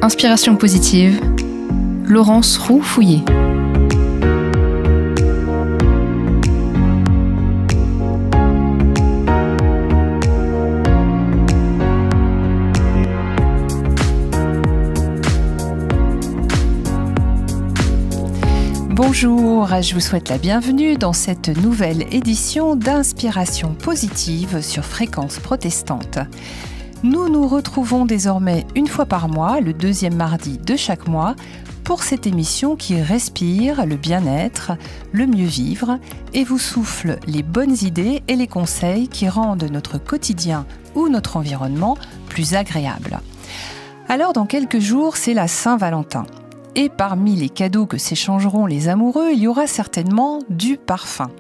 Inspiration positive, Laurence Roux-Fouillé. Bonjour, je vous souhaite la bienvenue dans cette nouvelle édition d'Inspiration positive sur Fréquence Protestante. Nous nous retrouvons désormais une fois par mois, le deuxième mardi de chaque mois, pour cette émission qui respire le bien-être, le mieux vivre et vous souffle les bonnes idées et les conseils qui rendent notre quotidien ou notre environnement plus agréable. Alors dans quelques jours, c'est la Saint-Valentin. Et parmi les cadeaux que s'échangeront les amoureux, il y aura certainement du parfum.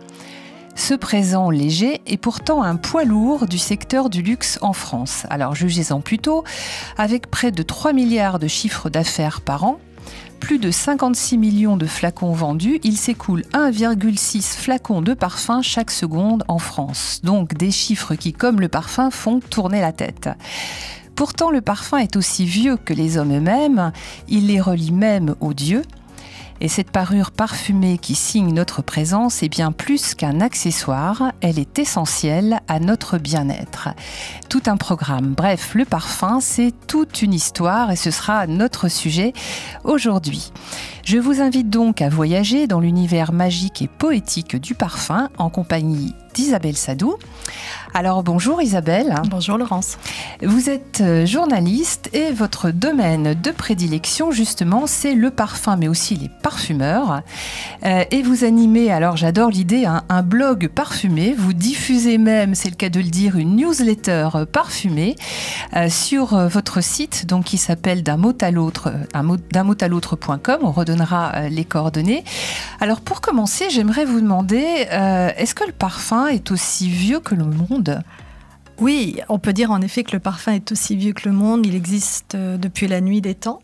Ce présent léger est pourtant un poids lourd du secteur du luxe en France. Alors jugez-en plutôt, avec près de 3 milliards de chiffres d'affaires par an, plus de 56 millions de flacons vendus, il s'écoule 1,6 flacons de parfum chaque seconde en France. Donc des chiffres qui, comme le parfum, font tourner la tête. Pourtant, le parfum est aussi vieux que les hommes eux-mêmes, il les relie même aux dieux. Et cette parure parfumée qui signe notre présence est bien plus qu'un accessoire, elle est essentielle à notre bien-être. Tout un programme. Bref, le parfum, c'est toute une histoire et ce sera notre sujet aujourd'hui. Je vous invite donc à voyager dans l'univers magique et poétique du parfum en compagnie d'Isabelle Sadou. Alors bonjour Isabelle. Bonjour Laurence. Vous êtes journaliste et votre domaine de prédilection justement c'est le parfum mais aussi les parfumeurs. Et vous animez, alors j'adore l'idée, un blog parfumé. Vous diffusez même, c'est le cas de le dire, une newsletter parfumée sur votre site donc, qui s'appelle d'un mot à l'autre.com. On redonnera les coordonnées. Alors pour commencer, j'aimerais vous demander, est-ce que le parfum est aussi vieux que le monde ? Oui, on peut dire en effet que le parfum est aussi vieux que le monde. Il existe depuis la nuit des temps.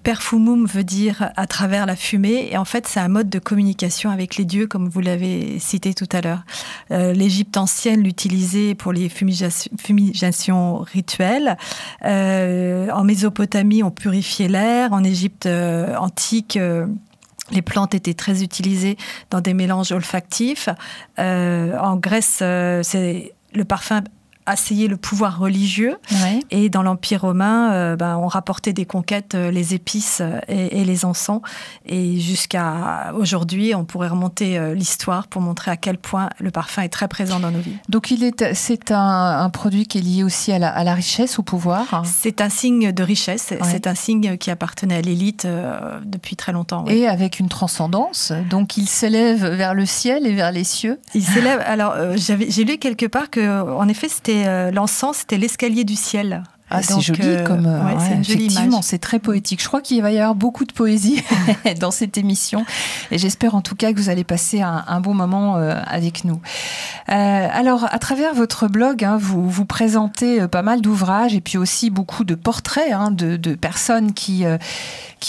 Perfumum veut dire à travers la fumée. Et en fait, c'est un mode de communication avec les dieux, comme vous l'avez cité tout à l'heure. L'Égypte ancienne l'utilisait pour les fumigations rituelles. En Mésopotamie, on purifiait l'air. En Égypte antique, les plantes étaient très utilisées dans des mélanges olfactifs. En Grèce, le parfum asseyait le pouvoir religieux. Ouais. Et dans l'Empire romain, on rapportait des conquêtes, les épices et les encens. Et jusqu'à aujourd'hui, on pourrait remonter l'histoire pour montrer à quel point le parfum est très présent dans nos vies. Donc c'est un produit qui est lié aussi à la richesse, au pouvoir. C'est un signe de richesse. Ouais. C'est un signe qui appartenait à l'élite depuis très longtemps. Ouais. Et avec une transcendance. Donc il s'élève vers le ciel et vers les cieux. Il s'élève. Alors j'ai lu quelque part que, en effet, l'encens, c'était l'escalier du ciel. Ah, c'est joli comme... c'est une jolie effectivement, image. C'est très poétique. Je crois qu'il va y avoir beaucoup de poésie dans cette émission. Et j'espère en tout cas que vous allez passer un bon moment avec nous. Alors, à travers votre blog, vous présentez pas mal d'ouvrages et puis aussi beaucoup de portraits de personnes qui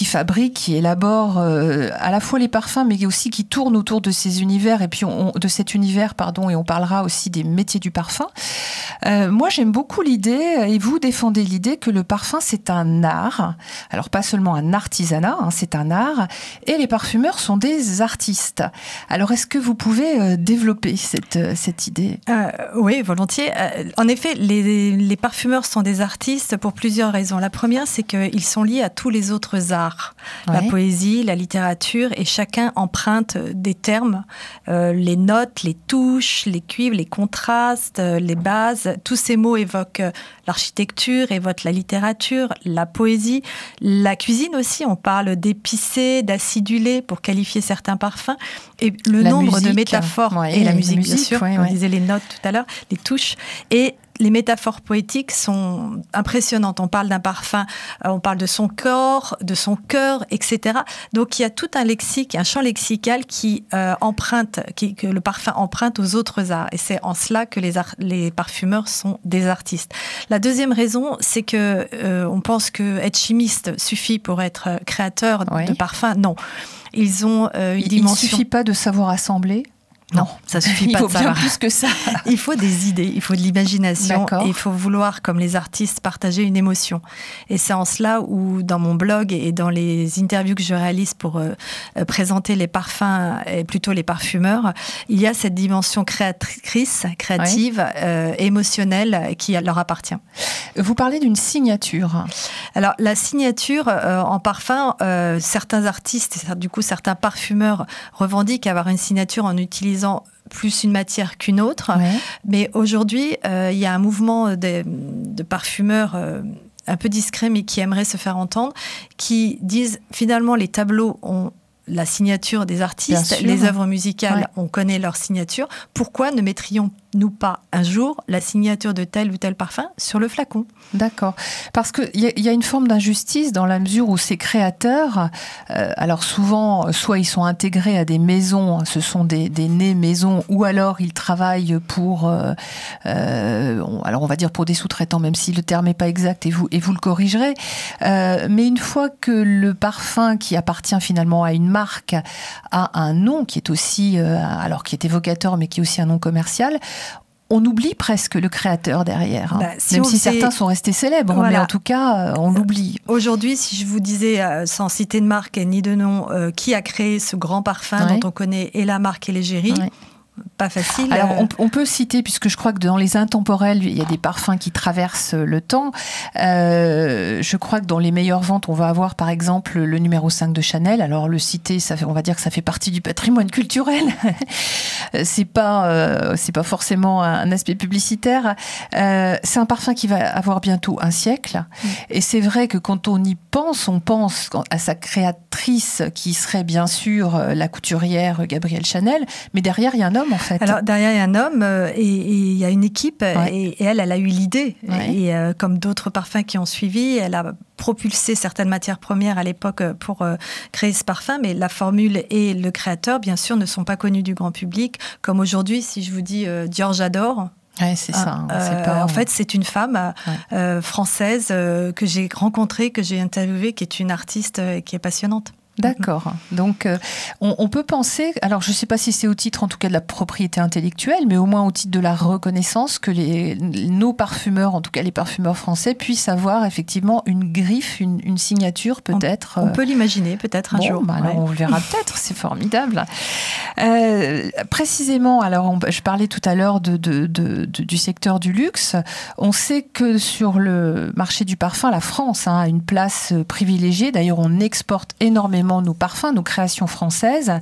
fabriquent, qui élaborent à la fois les parfums, mais aussi qui tournent autour de ces univers et puis de cet univers, et on parlera aussi des métiers du parfum. Moi, j'aime beaucoup l'idée, et vous défendez l'idée que le parfum, c'est un art. Alors, pas seulement un artisanat, c'est un art. Et les parfumeurs sont des artistes. Alors, est-ce que vous pouvez développer cette idée ? Oui, volontiers. En effet, les parfumeurs sont des artistes pour plusieurs raisons. La première, c'est qu'ils sont liés à tous les autres arts. Ouais. La poésie, la littérature, et chacun emprunte des termes, les notes, les touches, les cuivres, les contrastes, les bases. Tous ces mots évoquent l'architecture, évoquent la littérature, la poésie, la cuisine aussi. On parle d'épicé, d'acidulé pour qualifier certains parfums. Et le nombre de métaphores, et la musique bien sûr, on disait les notes tout à l'heure, les touches. Et les métaphores poétiques sont impressionnantes. On parle d'un parfum, on parle de son corps, de son cœur, etc. Donc il y a tout un lexique, un champ lexical que le parfum emprunte aux autres arts. Et c'est en cela que les parfumeurs sont des artistes. La deuxième raison, c'est que on pense que être chimiste suffit pour être créateur de parfums. Non. Ils ont une dimension. Il ne suffit pas de savoir assembler. Non, ça suffit pas de savoir. Il faut bien plus que ça. Il faut des idées, il faut de l'imagination, et il faut vouloir, comme les artistes, partager une émotion. Et c'est en cela où, dans mon blog et dans les interviews que je réalise pour présenter les parfums, et plutôt les parfumeurs, il y a cette dimension créative, émotionnelle qui leur appartient. Vous parlez d'une signature. Alors, la signature en parfum, certains artistes, et du coup certains parfumeurs revendiquent avoir une signature en utilisant plus une matière qu'une autre. Ouais. Mais aujourd'hui, il y a un mouvement de parfumeurs un peu discrets, mais qui aimeraient se faire entendre, qui disent finalement les tableaux ont la signature des artistes, les œuvres musicales, on connaît leur signature. Pourquoi ne mettrions-nous pas un jour la signature de tel ou tel parfum sur le flacon ? D'accord. Parce qu'il y a une forme d'injustice dans la mesure où ces créateurs, alors souvent, soit ils sont intégrés à des maisons, ce sont des nés maisons, ou alors ils travaillent pour, alors on va dire pour des sous-traitants, même si le terme n'est pas exact, et vous le corrigerez. Mais une fois que le parfum qui appartient finalement à une marque a un nom qui est aussi, alors qui est évocateur, mais qui est aussi un nom commercial, on oublie presque le créateur derrière, même si certains sont restés célèbres, mais en tout cas, on l'oublie. Aujourd'hui, si je vous disais, sans citer de marque ni de nom, qui a créé ce grand parfum dont on connaît et la marque et l'égérie, pas facile. Alors, on peut citer, puisque je crois que dans les intemporels, il y a des parfums qui traversent le temps. Je crois que dans les meilleures ventes, on va avoir, par exemple, le numéro 5 de Chanel. Alors, le citer, on va dire que ça fait partie du patrimoine culturel. C'est pas forcément un aspect publicitaire. C'est un parfum qui va avoir bientôt un siècle. Et c'est vrai que quand on y pense, on pense à sa créatrice, qui serait bien sûr la couturière Gabrielle Chanel. Mais derrière, il y a un homme, en fait. Alors, derrière, il y a un homme et il y a une équipe. Et elle a eu l'idée. Et comme d'autres parfums qui ont suivi, elle a propulsé certaines matières premières à l'époque pour créer ce parfum. Mais la formule et le créateur, bien sûr, ne sont pas connus du grand public. Comme aujourd'hui, si je vous dis Dior j'adore. Ouais, c'est ça. En fait, c'est une femme française que j'ai rencontrée, que j'ai interviewée, qui est une artiste qui est passionnante. D'accord. Donc, on peut penser, alors je ne sais pas si c'est au titre en tout cas de la propriété intellectuelle, mais au moins au titre de la reconnaissance, que nos parfumeurs, en tout cas les parfumeurs français, puissent avoir effectivement une griffe, une signature peut-être. On peut l'imaginer peut-être un jour. Alors on le verra peut-être, c'est formidable. Précisément, alors je parlais tout à l'heure du secteur du luxe. On sait que sur le marché du parfum, la France a une place privilégiée. D'ailleurs, on exporte énormément nos parfums, nos créations françaises.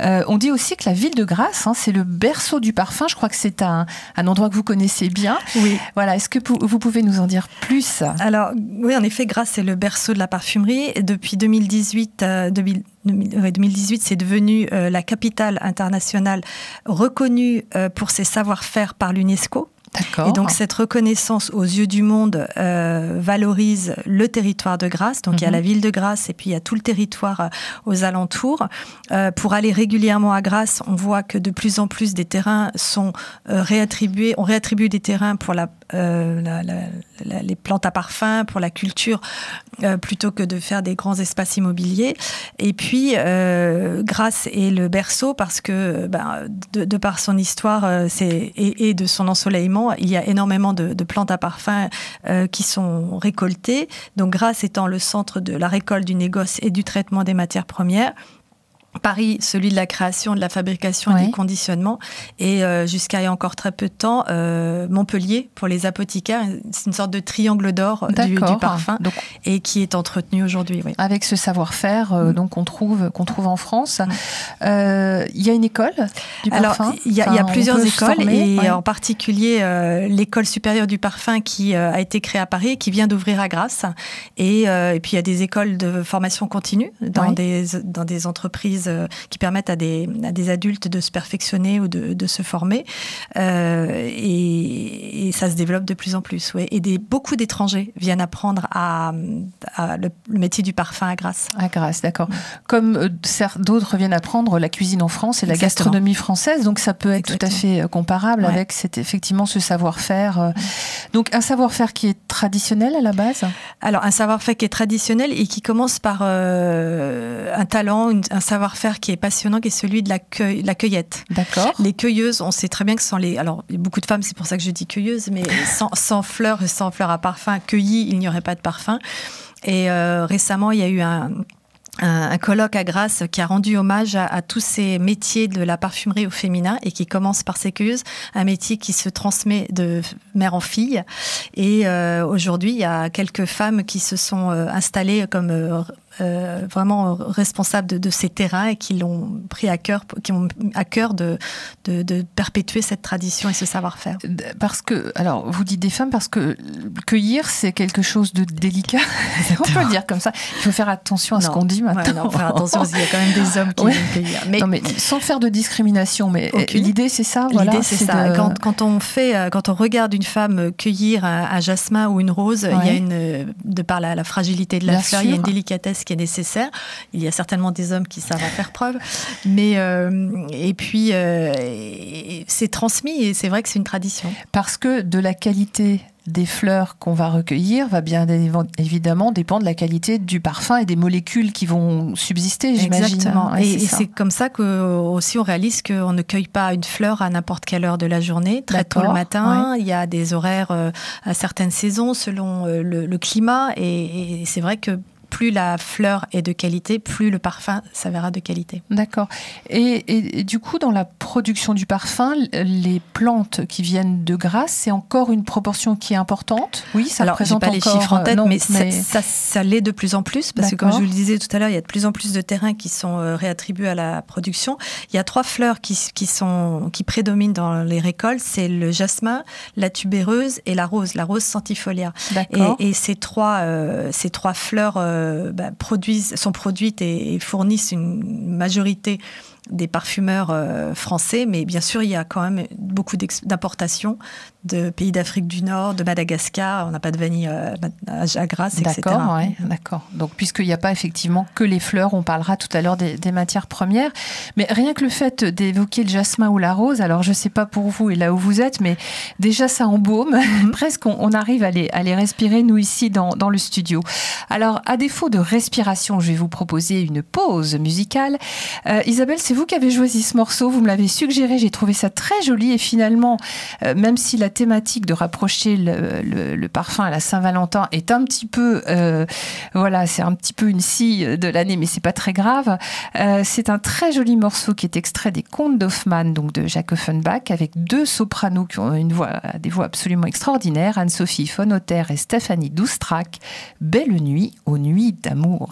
On dit aussi que la ville de Grasse, c'est le berceau du parfum. Je crois que c'est un endroit que vous connaissez bien. Oui. Voilà. Est-ce que vous pouvez nous en dire plus ? Alors, oui, en effet, Grasse, c'est le berceau de la parfumerie. Et depuis 2018, 2018, c'est devenu la capitale internationale reconnue pour ses savoir-faire par l'UNESCO. D'accord. Et donc cette reconnaissance aux yeux du monde valorise le territoire de Grasse. Donc il y a la ville de Grasse et puis il y a tout le territoire aux alentours. Pour aller régulièrement à Grasse, on voit que de plus en plus des terrains sont réattribués. On réattribue des terrains pour les plantes à parfum, pour la culture, plutôt que de faire des grands espaces immobiliers. Et puis Grasse est le berceau parce que de par son histoire et de son ensoleillement, il y a énormément de plantes à parfum qui sont récoltées. Donc Grasse étant le centre de la récolte, du négoce et du traitement des matières premières. Paris, celui de la création, de la fabrication et des conditionnements. Et jusqu'à il y a encore très peu de temps, Montpellier, pour les apothicaires, c'est une sorte de triangle d'or du parfum et qui est entretenu aujourd'hui. Oui. Avec ce savoir-faire donc qu'on trouve en France. Il y a une école du parfum ? Il y a plusieurs écoles et en particulier l'école supérieure du parfum qui a été créée à Paris et qui vient d'ouvrir à Grasse. Et puis il y a des écoles de formation continue dans des entreprises qui permettent à des adultes de se perfectionner ou de se former. Et ça se développe de plus en plus. Ouais. Et beaucoup d'étrangers viennent apprendre le métier du parfum à Grasse. À Grasse, d'accord. Comme d'autres viennent apprendre la cuisine en France et la gastronomie française, donc ça peut être tout à fait comparable avec effectivement ce savoir-faire. Donc un savoir-faire qui est traditionnel à la base ? Alors un savoir-faire qui est traditionnel et qui commence par un talent, un savoir-faire savoir-faire qui est passionnant, qui est celui de la cueillette. D'accord. Les cueilleuses, on sait très bien que ce sont les... Alors, il y a beaucoup de femmes, c'est pour ça que je dis cueilleuses, mais sans fleurs et sans fleurs à parfum cueillies, il n'y aurait pas de parfum. Et récemment, il y a eu un colloque à Grasse qui a rendu hommage à tous ces métiers de la parfumerie au féminin et qui commence par ces cueilleuses, un métier qui se transmet de mère en fille. Et aujourd'hui, il y a quelques femmes qui se sont installées comme vraiment responsables de ces terrains et qui l'ont pris à cœur, qui ont à cœur de perpétuer cette tradition et ce savoir-faire. Parce que, alors, vous dites des femmes parce que cueillir, c'est quelque chose de délicat. On peut le dire comme ça. Il faut faire attention à ce qu'on dit maintenant. Ouais, non, faire attention, il y a quand même des hommes qui viennent cueillir. Mais, non, mais sans faire de discrimination. Mais l'idée, c'est ça. Voilà, l'idée, c'est ça. Quand on regarde une femme cueillir un jasmin ou une rose, il y a de par la fragilité de la fleur, il y a une délicatesse qui est nécessaire. Il y a certainement des hommes qui savent en faire preuve. Mais, et puis, c'est transmis et c'est vrai que c'est une tradition. Parce que de la qualité des fleurs qu'on va recueillir va bien évidemment dépendre de la qualité du parfum et des molécules qui vont subsister, j'imagine. Exactement. Et c'est comme ça qu'aussi on réalise qu'on ne cueille pas une fleur à n'importe quelle heure de la journée, très tôt le matin. Ouais. Il y a des horaires à certaines saisons selon le climat et c'est vrai que plus la fleur est de qualité, plus le parfum s'avérera de qualité. D'accord. Et du coup, dans la production du parfum, les plantes qui viennent de Grasse, c'est encore une proportion qui est importante. Oui, ça représente encore... Alors, je n'ai pas les chiffres en tête, mais ça l'est de plus en plus, parce que comme je vous le disais tout à l'heure, il y a de plus en plus de terrains qui sont réattribués à la production. Il y a 3 fleurs qui prédominent dans les récoltes, c'est le jasmin, la tubéreuse et la rose centifolia. D'accord. Et ces trois fleurs sont produites et fournissent une majorité des parfumeurs français, mais bien sûr, il y a quand même beaucoup d'importations de pays d'Afrique du Nord, de Madagascar. On n'a pas de vanille à Grasse, etc. D'accord. Donc, puisqu'il n'y a pas effectivement que les fleurs, on parlera tout à l'heure des matières premières. Mais rien que le fait d'évoquer le jasmin ou la rose, alors je ne sais pas pour vous et là où vous êtes, mais déjà ça embaume. Presque, on arrive à les respirer, nous, ici, dans le studio. Alors, à défaut de respiration, je vais vous proposer une pause musicale. Isabelle, c'est vous qui avez choisi ce morceau, vous me l'avez suggéré, j'ai trouvé ça très joli et finalement, même si la thématique de rapprocher le parfum à la Saint-Valentin est un petit peu, c'est un petit peu une scie de l'année, mais c'est pas très grave. C'est un très joli morceau qui est extrait des Contes d'Hoffmann, donc de Jacques Offenbach, avec 2 sopranos qui ont des voix absolument extraordinaires, Anne-Sophie von Otter et Stéphanie Doustrac. Belle nuit aux nuits d'amour.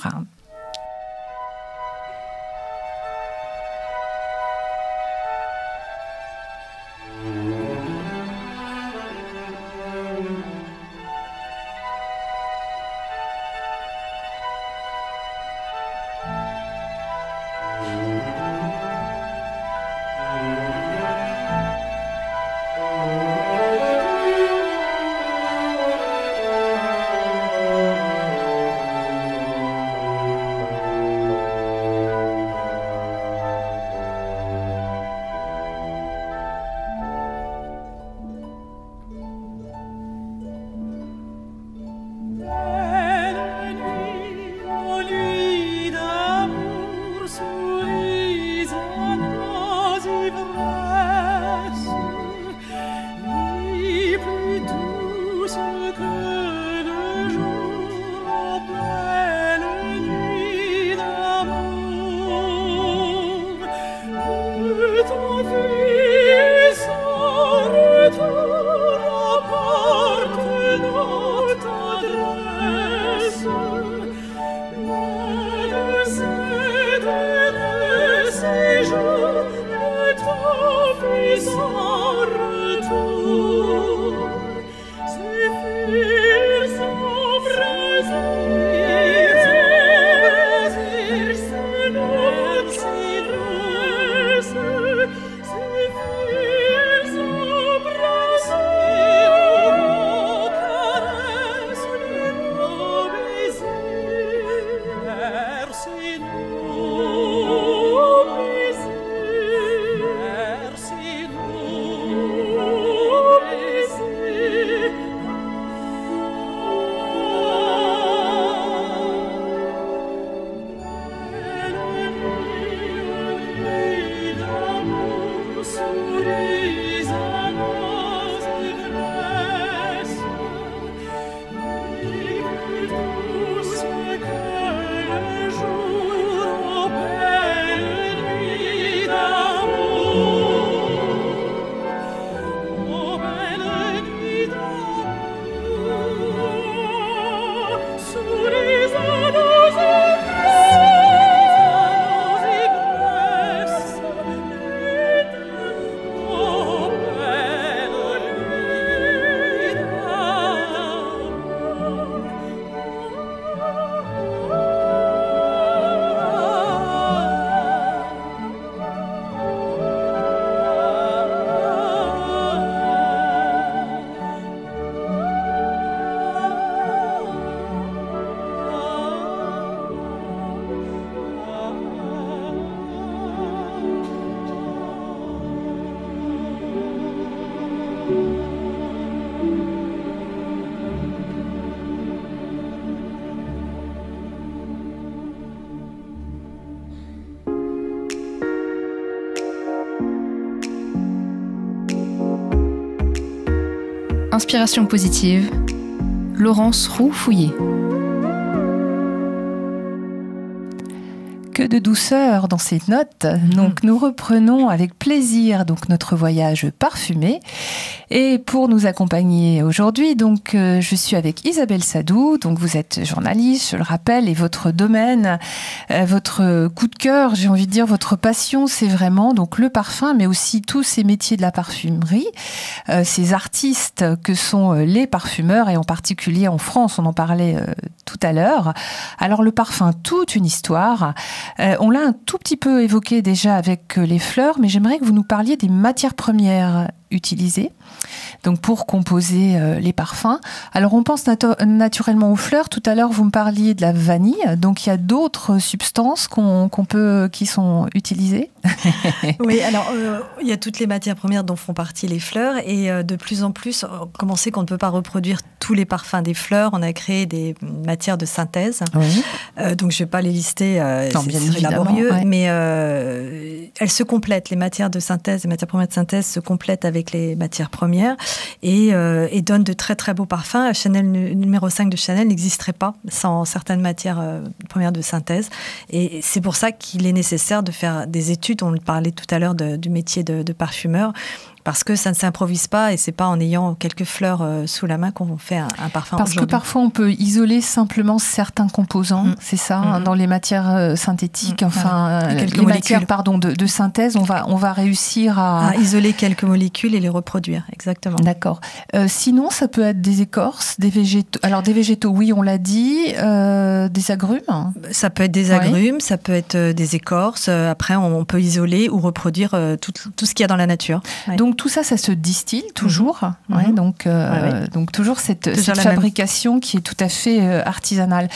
Inspiration positive, Laurence Roux-Fouillé. Que de douceur dans ces notes. Donc nous reprenons avec plaisir notre voyage parfumé. Et pour nous accompagner aujourd'hui, je suis avec Isabelle Sadou. Donc vous êtes journaliste, je le rappelle, et votre domaine, votre coup de cœur, j'ai envie de dire votre passion, c'est vraiment le parfum, mais aussi tous ces métiers de la parfumerie, ces artistes que sont les parfumeurs, et en particulier en France, on en parlait tout à l'heure. Alors le parfum, toute une histoire. On l'a un tout petit peu évoqué déjà avec les fleurs, mais j'aimerais que vous nous parliez des matières premières utilisées pour composer les parfums. Alors on pense naturellement aux fleurs. Tout à l'heure vous me parliez de la vanille, donc il y a d'autres substances qui sont utilisées. Oui, alors il y a toutes les matières premières dont font partie les fleurs, et de plus en plus, comme on sait qu'on ne peut pas reproduire tous les parfums des fleurs, on a créé des matières de synthèse. Oui. Donc je ne vais pas les lister, c'est laborieux, ouais. Mais elles se complètent, les matières de synthèse, les matières premières de synthèse se complètent avec les matières premières et donnent de très très beaux parfums. Chanel numéro 5 de Chanel n'existerait pas sans certaines matières premières de synthèse, et c'est pour ça qu'il est nécessaire de faire des études. On parlait tout à l'heure du métier de parfumeur, parce que ça ne s'improvise pas, et c'est pas en ayant quelques fleurs sous la main qu'on fait un parfum. Parce que parfois on peut isoler simplement certains composants, c'est ça, dans les matières synthétiques, les matières de synthèse, on va réussir à isoler quelques molécules et les reproduire, exactement. D'accord. Sinon, ça peut être des écorces, des végétaux. Alors des végétaux, oui, on l'a dit, des agrumes. Ça peut être des agrumes, ça peut être des écorces. Après, on peut isoler ou reproduire tout ce qu'il y a dans la nature. Ouais. Donc tout ça se distille toujours. Ouais, donc toujours cette fabrication qui est tout à fait artisanale.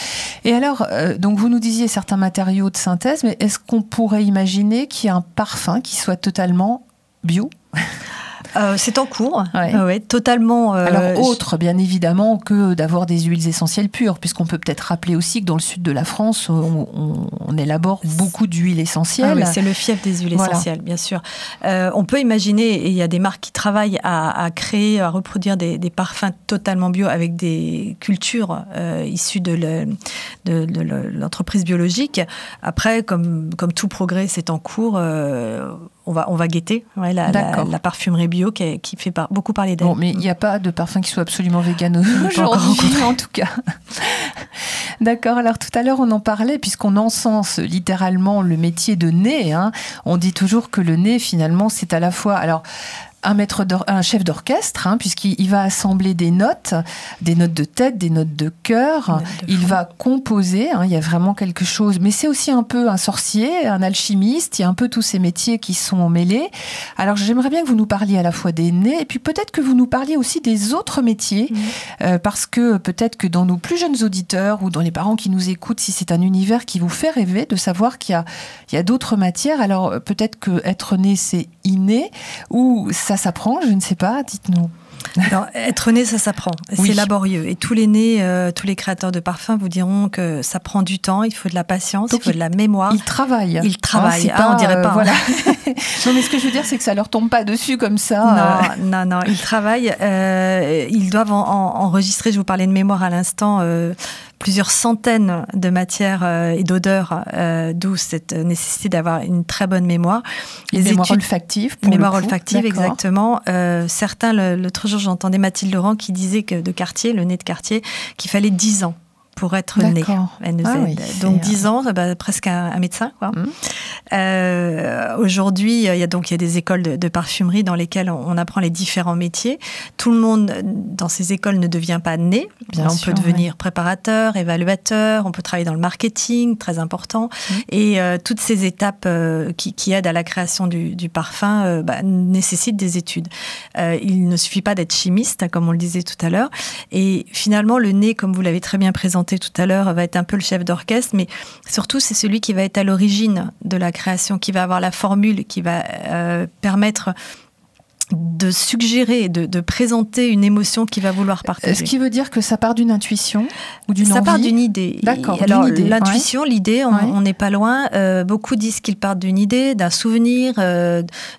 Et alors, donc vous nous disiez certains matériaux de synthèse, mais est-ce qu'on pourrait imaginer qu'il y ait un parfum qui soit totalement bio ? C'est en cours, ouais, totalement. Alors autre, bien évidemment, que d'avoir des huiles essentielles pures, puisqu'on peut peut-être rappeler aussi que dans le sud de la France, on élabore beaucoup d'huiles essentielles. Oui, c'est le fief des huiles essentielles, bien sûr. On peut imaginer, et il y a des marques qui travaillent à créer, à reproduire des parfums totalement bio avec des cultures issues de l'entreprise biologique. Après, comme tout progrès, c'est en cours. On va guetter la parfumerie bio qui fait beaucoup parler d'elle. Bon, mais il n'y a pas de parfum qui soit absolument vegan aujourd'hui, en tout cas. D'accord. Alors tout à l'heure, on en parlait, puisqu'on encense littéralement le métier de nez. On dit toujours que le nez, finalement, c'est à la fois... Alors, un chef d'orchestre, puisqu'il va assembler des notes de tête, des notes de cœur. Il va composer, il y a vraiment quelque chose. Mais c'est aussi un peu un sorcier, un alchimiste. Il y a un peu tous ces métiers qui sont mêlés. Alors, j'aimerais bien que vous nous parliez à la fois des nez, et puis peut-être que vous nous parliez aussi des autres métiers, parce que peut-être que dans nos plus jeunes auditeurs ou dans les parents qui nous écoutent, si c'est un univers qui vous fait rêver, de savoir qu'il y a d'autres matières. Alors, peut-être que être né, c'est inné, ou ça s'apprend, je ne sais pas, dites-nous. Alors, être né, ça s'apprend. C'est laborieux. Et tous les nés, tous les créateurs de parfums vous diront que ça prend du temps, il faut de la patience, il faut de la mémoire. Ils travaillent. On dirait pas. Voilà. Non, mais ce que je veux dire, c'est que ça leur tombe pas dessus comme ça. Non, ils travaillent. Ils doivent enregistrer, je vous parlais de mémoire à l'instant, plusieurs centaines de matières et d'odeurs, d'où cette nécessité d'avoir une très bonne mémoire. Mémoire olfactive, exactement. Certains, l'autre jour, j'entendais Mathilde Laurent qui disait que de Cartier, le nez de Cartier, qu'il fallait 10 ans pour être né. Donc 10 ans, presque un médecin, quoi. Aujourd'hui, il y a des écoles de parfumerie dans lesquelles on apprend les différents métiers. Tout le monde dans ces écoles ne devient pas né. On peut devenir préparateur, évaluateur, on peut travailler dans le marketing, très important. Et toutes ces étapes qui aident à la création du parfum nécessitent des études. Il ne suffit pas d'être chimiste, comme on le disait tout à l'heure. Et finalement, le nez, comme vous l'avez très bien présenté tout à l'heure, va être un peu le chef d'orchestre, mais surtout, c'est celui qui va être à l'origine de la création, qui va avoir la formule, qui va permettre de suggérer, de présenter une émotion qu'il va vouloir partager. Ce qui veut dire que ça part d'une intuition ou d'une envie? Ça part d'une idée. D'accord. Alors, l'intuition, l'idée, on n'est pas loin. Beaucoup disent qu'ils partent d'une idée, d'un souvenir,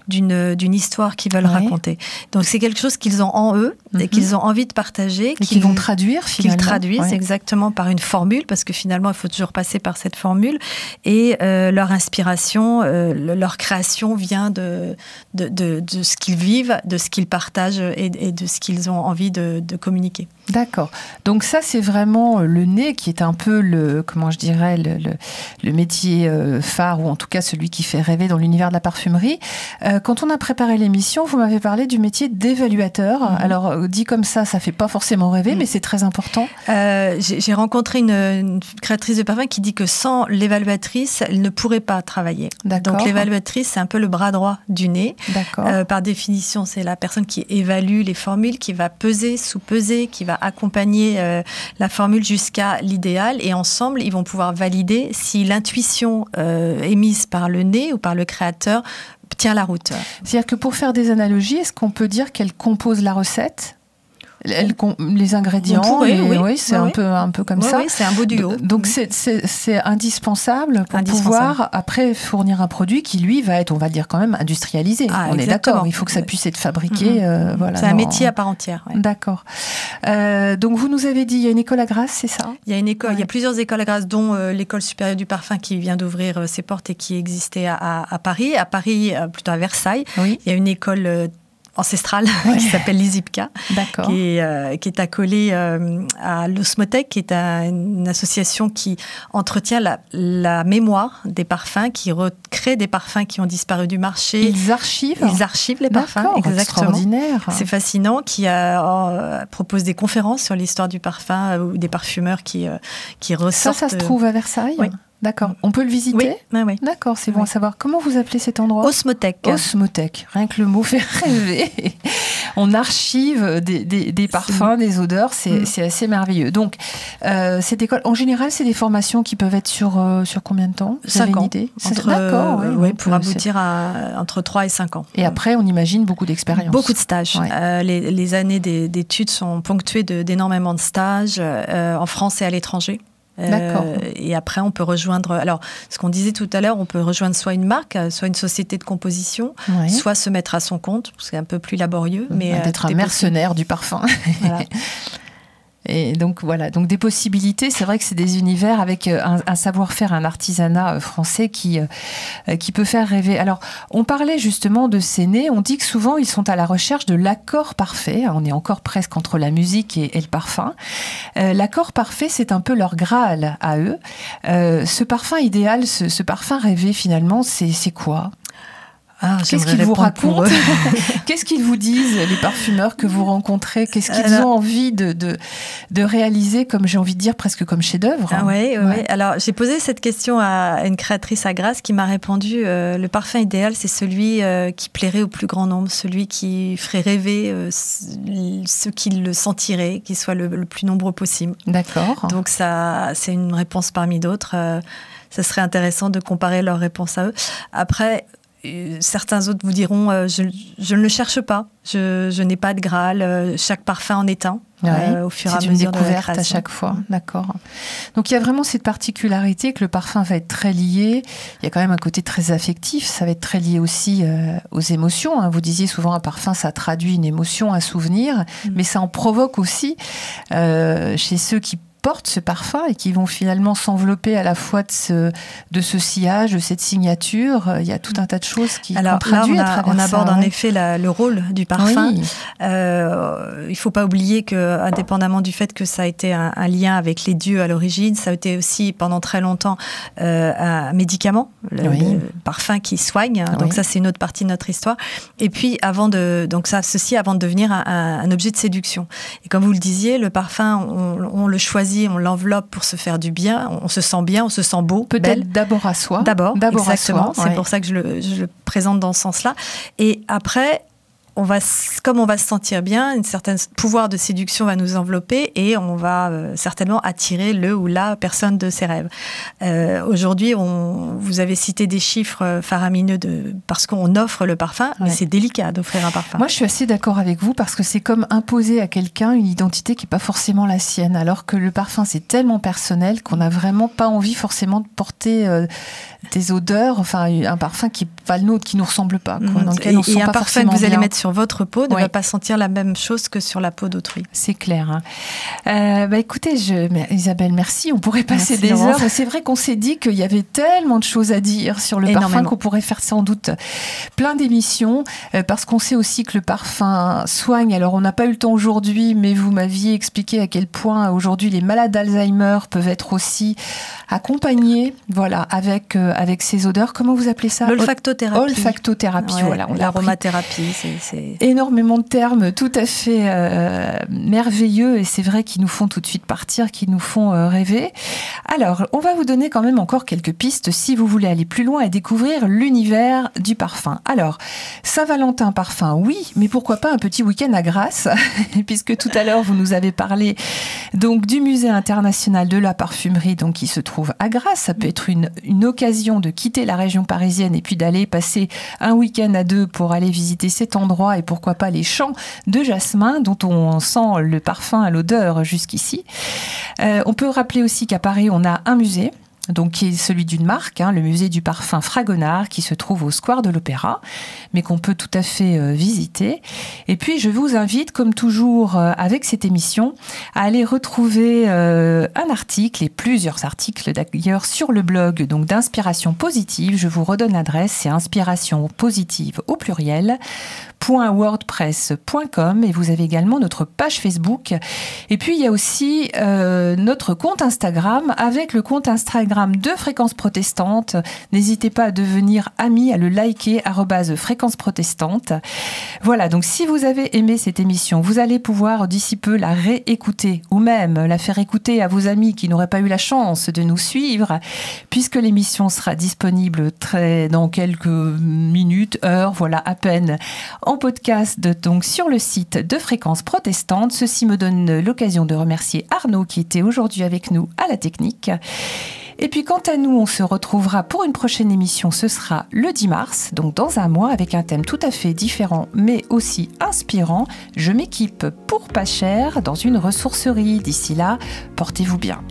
d'une histoire qu'ils veulent raconter. Donc, c'est quelque chose qu'ils ont en eux et qu'ils ont envie de partager. Et qu'ils vont traduire, finalement. Qu'ils traduisent exactement par une formule, parce que finalement, il faut toujours passer par cette formule. Et leur inspiration, leur création vient de ce qu'ils vivent, de ce qu'ils partagent et de ce qu'ils ont envie de communiquer. D'accord. Donc ça, c'est vraiment le nez qui est un peu le métier phare, ou en tout cas celui qui fait rêver dans l'univers de la parfumerie. Quand on a préparé l'émission, vous m'avez parlé du métier d'évaluateur. Alors, dit comme ça fait pas forcément rêver, mais c'est très important. J'ai rencontré une créatrice de parfum qui dit que sans l'évaluatrice, elle ne pourrait pas travailler. D'accord. Donc l'évaluatrice, c'est un peu le bras droit du nez. D'accord. Par définition, c'est la personne qui évalue les formules, qui va peser, sous-peser, qui va accompagner la formule jusqu'à l'idéal. Et ensemble, ils vont pouvoir valider si l'intuition émise par le nez ou par le créateur tient la route. C'est-à-dire que pour faire des analogies, est-ce qu'on peut dire qu'elle compose la recette ? Les ingrédients, c'est un peu comme ça. Oui, c'est un beau duo. Donc c'est indispensable pour pouvoir après fournir un produit qui lui va être, on va dire quand même industrialisé. On est d'accord. Il faut que ça puisse être fabriqué. C'est un métier à part entière. Ouais. D'accord. Donc vous nous avez dit il y a une école à Grasse, c'est ça ? Il y a une école. Il y a plusieurs écoles à Grasse, dont l'école supérieure du parfum qui vient d'ouvrir ses portes et qui existait à Paris. À Paris, plutôt à Versailles. Oui. Il y a une école ancestrale qui s'appelle l'ISIPCA, qui est accolée à l'Osmotec, qui est une association qui entretient la mémoire des parfums, qui recrée des parfums qui ont disparu du marché. Ils archivent les parfums, exactement. Extraordinaire. C'est fascinant, qui propose des conférences sur l'histoire du parfum ou des parfumeurs qui ressortent. Ça se trouve à Versailles ? Oui. D'accord. On peut le visiter ? Oui. D'accord, c'est bon à savoir. Comment vous appelez cet endroit ? Osmotec. Osmotec. Rien que le mot fait rêver. On archive des parfums, des odeurs. C'est assez merveilleux. Donc, cette école, en général, c'est des formations qui peuvent être sur combien de temps ? 5 ans. D'accord. Pour aboutir à entre 3 et 5 ans. Et après, on imagine beaucoup d'expériences. Beaucoup de stages. Ouais. Les années d'études sont ponctuées d'énormément de stages en France et à l'étranger. D'accord. Et après, on peut rejoindre... Alors, ce qu'on disait tout à l'heure, on peut rejoindre soit une marque, soit une société de composition, soit se mettre à son compte, c'est un peu plus laborieux. Mais d'être un mercenaire du parfum. Voilà. Et donc voilà, donc des possibilités. C'est vrai que c'est des univers avec un savoir-faire, un artisanat français qui peut faire rêver. Alors, on parlait justement de ces nez. On dit que souvent ils sont à la recherche de l'accord parfait. On est encore presque entre la musique et le parfum. L'accord parfait, c'est un peu leur Graal à eux. Ce parfum idéal, ce parfum rêvé finalement, c'est quoi ? Qu'est-ce qu'ils vous racontent ? Qu'est-ce qu'ils vous disent, les parfumeurs que vous rencontrez ? Qu'est-ce qu'ils ont envie de réaliser, comme j'ai envie de dire, presque comme chef-d'œuvre ? Oui. Alors, j'ai posé cette question à une créatrice à Grasse qui m'a répondu le parfum idéal, c'est celui qui plairait au plus grand nombre, celui qui ferait rêver ceux qui le sentiraient, qui soit le plus nombreux possible. D'accord. Donc, ça, c'est une réponse parmi d'autres. Ça serait intéressant de comparer leurs réponses à eux. Après, certains autres vous diront je ne le cherche pas, je n'ai pas de Graal, chaque parfum en est un. Au fur et à mesure de la création. C'est une découverte à chaque fois, d'accord. Donc il y a vraiment cette particularité que le parfum va être très lié. Il y a quand même un côté très affectif, ça va être très lié aussi aux émotions. Vous disiez souvent un parfum, ça traduit une émotion, un souvenir, mais ça en provoque aussi chez ceux qui portent ce parfum et qui vont finalement s'envelopper à la fois de ce sillage, de cette signature. Il y a tout un tas de choses qui traduisent à travers ça. On aborde en effet le rôle du parfum. Oui. Il ne faut pas oublier que, indépendamment du fait que ça a été un lien avec les dieux à l'origine, ça a été aussi pendant très longtemps un médicament, le parfum qui soigne. Donc ça, c'est une autre partie de notre histoire. Et puis, avant de devenir un objet de séduction. Et comme vous le disiez, le parfum, on le choisit, on l'enveloppe pour se faire du bien, on se sent bien, on se sent beau, peut-être belle. D'abord à soi. D'abord exactement. À soi, c'est pour ça que je le présente dans ce sens-là. Et après, comme on va se sentir bien, un certain pouvoir de séduction va nous envelopper et on va certainement attirer le ou la personne de ses rêves. Aujourd'hui, vous avez cité des chiffres faramineux parce qu'on offre le parfum, mais c'est délicat d'offrir un parfum. Moi, je suis assez d'accord avec vous parce que c'est comme imposer à quelqu'un une identité qui n'est pas forcément la sienne, alors que le parfum, c'est tellement personnel qu'on n'a vraiment pas envie forcément de porter des odeurs, enfin un parfum qui n'est pas le nôtre, qui ne nous ressemble pas. Dans lequel on se sent et un pas parfum que vous bien. allez mettre sur votre peau ne va pas sentir la même chose que sur la peau d'autrui. C'est clair. Écoutez, Isabelle, merci. On pourrait passer des heures. Et c'est vrai qu'on s'est dit qu'il y avait tellement de choses à dire sur le parfum qu'on pourrait faire sans doute plein d'émissions, parce qu'on sait aussi que le parfum soigne. Alors, on n'a pas eu le temps aujourd'hui, mais vous m'aviez expliqué à quel point aujourd'hui les malades d'Alzheimer peuvent être aussi accompagnés, voilà, avec ces odeurs. Comment vous appelez ça ? L'olfactothérapie. Olfactothérapie, voilà. L'aromathérapie, c'est énormément de termes tout à fait merveilleux, et c'est vrai qu'ils nous font tout de suite partir, qu'ils nous font rêver. Alors, on va vous donner quand même encore quelques pistes si vous voulez aller plus loin et découvrir l'univers du parfum. Alors, Saint-Valentin parfum, oui, mais pourquoi pas un petit week-end à Grasse, puisque tout à l'heure vous nous avez parlé donc du Musée international de la parfumerie, donc qui se trouve à Grasse. Ça peut être une occasion de quitter la région parisienne et puis d'aller passer un week-end à deux pour aller visiter cet endroit, et pourquoi pas les champs de jasmin dont on sent le parfum à l'odeur jusqu'ici. On peut rappeler aussi qu'à Paris, on a un musée, donc qui est celui d'une marque, le musée du parfum Fragonard, qui se trouve au square de l'Opéra, mais qu'on peut tout à fait visiter. Et puis, je vous invite, comme toujours avec cette émission, à aller retrouver un article, et plusieurs articles d'ailleurs, sur le blog donc d'Inspiration Positive. Je vous redonne l'adresse, c'est Inspiration Positive au pluriel, .wordpress.com, et vous avez également notre page Facebook. Et puis, il y a aussi notre compte Instagram, avec le compte Instagram de Fréquence Protestante. N'hésitez pas à devenir ami, à le liker, @Fréquence Protestante. Voilà, donc si vous avez aimé cette émission, vous allez pouvoir d'ici peu la réécouter, ou même la faire écouter à vos amis qui n'auraient pas eu la chance de nous suivre, puisque l'émission sera disponible dans quelques minutes, heures, voilà, à peine, en podcast, donc sur le site de Fréquence Protestante. Ceci me donne l'occasion de remercier Arnaud qui était aujourd'hui avec nous à la technique. Et puis quant à nous, on se retrouvera pour une prochaine émission, ce sera le 10 mars, donc dans un mois, avec un thème tout à fait différent, mais aussi inspirant. Je m'équipe pour pas cher dans une ressourcerie. D'ici là, portez-vous bien.